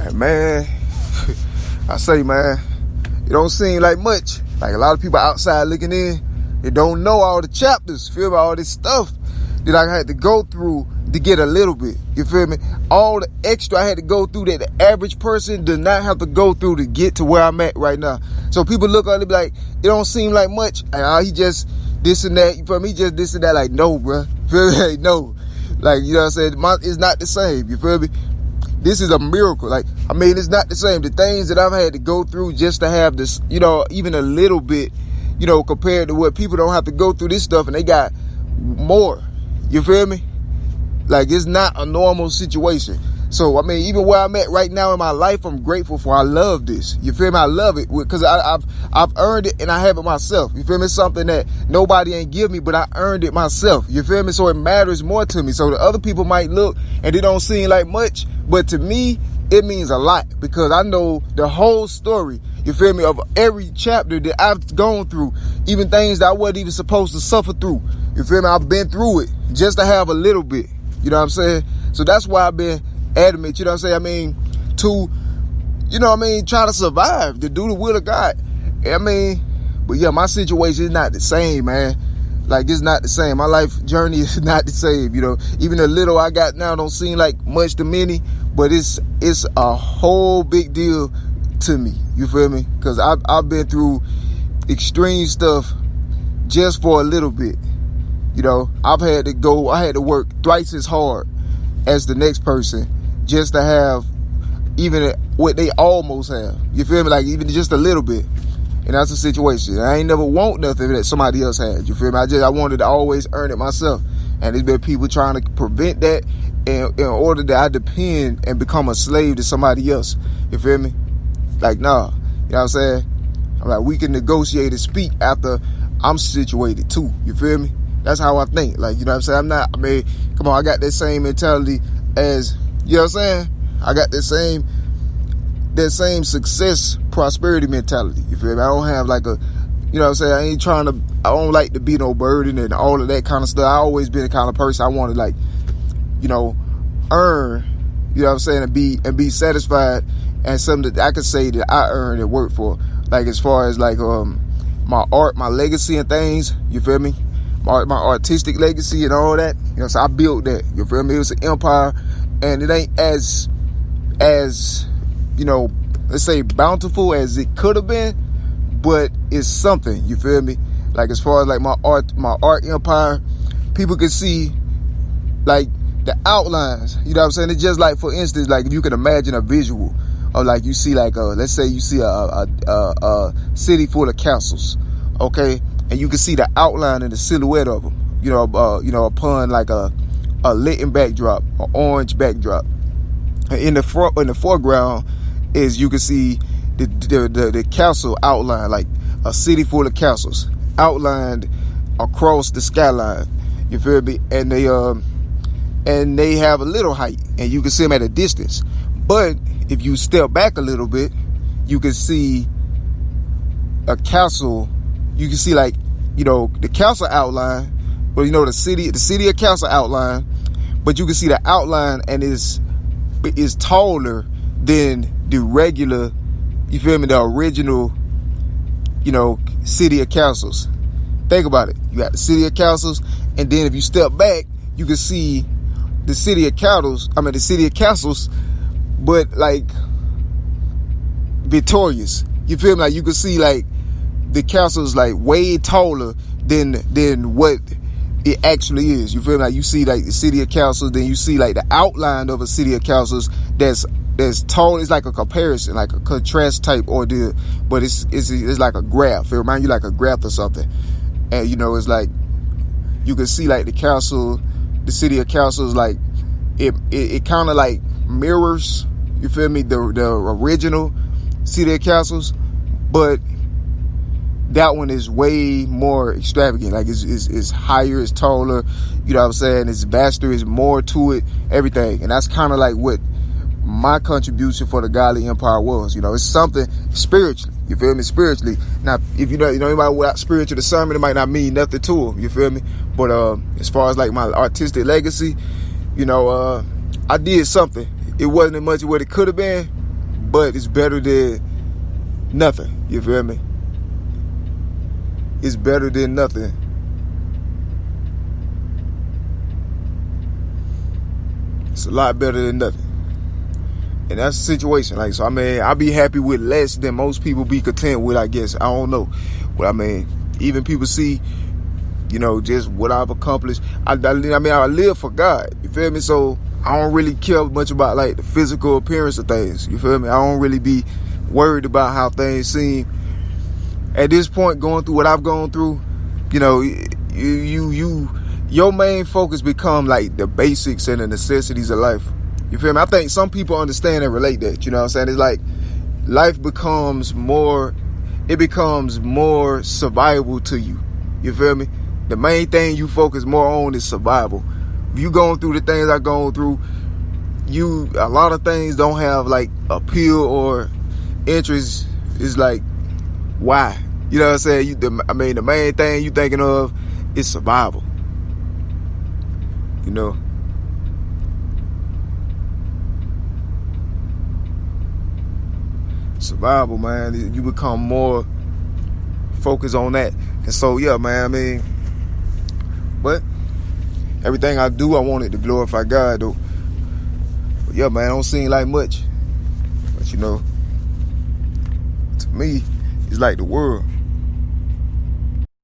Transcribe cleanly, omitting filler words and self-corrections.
And man, I say, man, it don't seem like much. Like a lot of people outside looking in, they don't know all the chapters, feel me, all this stuff that I had to go through to get a little bit, you feel me? All the extra I had to go through that the average person does not have to go through to get to where I'm at right now. So people look at it like, it don't seem like much. And he just this and that, you feel me? He just this and that, like, no, bro. Feel me? Like, no. Like, you know what I'm saying? It's not the same, you feel me? This is a miracle. Like, I mean, it's not the same. The things that I've had to go through just to have this, you know, even a little bit, you know, compared to what people don't have to go through this stuff and they got more. You feel me? Like, it's not a normal situation. So, I mean, even where I'm at right now in my life, I'm grateful for. I love this. You feel me? I love it because I've earned it and I have it myself. You feel me? It's something that nobody ain't give me, but I earned it myself. You feel me? So it matters more to me. So the other people might look and it don't seem like much, but to me, it means a lot because I know the whole story, you feel me, of every chapter that I've gone through, even things that I wasn't even supposed to suffer through. You feel me? I've been through it just to have a little bit. You know what I'm saying? So that's why I've been adamant, you know what I'm saying? I mean, to, you know what I mean, try to survive, to do the will of God. I mean, but yeah, my situation is not the same, man. Like, it's not the same. My life journey is not the same, you know. Even the little I got now don't seem like much to many, but it's a whole big deal to me. You feel me? Because I've been through extreme stuff just for a little bit. You know, I had to work thrice as hard as the next person just to have even what they almost have. You feel me? Like, even just a little bit. And that's the situation. I ain't never want nothing that somebody else had. You feel me? I wanted to always earn it myself. And there's been people trying to prevent that in order that I depend and become a slave to somebody else. You feel me? Like, nah. You know what I'm saying? I'm like, we can negotiate and speak after I'm situated too. You feel me? That's how I think. Like, you know what I'm saying? Come on, I got that same mentality as, you know what I'm saying? I got that same success, prosperity mentality. You feel me? I don't have like a, you know what I'm saying? I don't like to be no burden and all of that kind of stuff. I always been the kind of person I want to, like, you know, earn, you know what I'm saying? And be satisfied and something that I could say that I earned and worked for. Like, as far as like, my art, my legacy and things, you feel me? My artistic legacy and all that, you know, so I built that, you feel me? It was an empire, and it ain't as, you know, let's say bountiful as it could have been, but it's something, you feel me? Like, as far as like my art empire, people can see like the outlines, you know what I'm saying? It's just like, for instance, like if you can imagine a visual of, like, you see like let's say you see a city full of castles, okay? And you can see the outline and the silhouette of them, you know, upon like a lit backdrop, an orange backdrop. And in the foreground is, you can see the castle outline, like a city full of castles outlined across the skyline. You feel me? And they have a little height, and you can see them at a distance. But if you step back a little bit, you can see a castle. You can see, like, you know, the castle outline, but, you know, the city of castle outline, but you can see the outline, and is taller than the regular, you feel me, the original, you know, city of castles. Think about it. You got the city of castles, and then if you step back, you can see the city of castles, but like victorious. You feel me? Like, you can see like the castle's like way taller than what it actually is. You feel me? Like, you see like the city of castles, then you see like the outline of a city of castles that's tall. It's like a comparison, like a contrast type ordeal, but it's like a graph. It reminds you like a graph or something. And, you know, it's like you can see like the city of castles, like it kind of like mirrors, you feel me, the original city of castles, but that one is way more extravagant. Like, it's higher, it's taller, you know what I'm saying? It's vaster, it's more to it, everything. And that's kind of like what my contribution for the godly empire was. You know, it's something spiritually. You feel me? Spiritually. Now, if you know anybody without spiritual discernment, it might not mean nothing to them. You feel me? But as far as like my artistic legacy, you know, I did something. It wasn't as much as what it could have been, but it's better than nothing. You feel me? It's better than nothing. It's a lot better than nothing. And that's the situation. Like, so I mean, I'll be happy with less than most people be content with, I guess. I don't know. But I mean, even people see, you know, just what I've accomplished. I live for God. You feel me? So I don't really care much about like the physical appearance of things. You feel me? I don't really be worried about how things seem. At this point, going through what I've gone through, you know, your main focus become like the basics and the necessities of life. You feel me? I think some people understand and relate that. You know what I'm saying? It's like life becomes more survivable to you. You feel me? The main thing you focus more on is survival. If you going through the things I've gone through, a lot of things don't have like appeal or interest. It's like, why? You know what I'm saying? The main thing you thinking of is survival. You know? Survival, man. You become more focused on that. And so, yeah, man, I mean, but everything I do, I want it to glorify God, though. But yeah, man, it don't seem like much. But, you know, to me, it's like the world.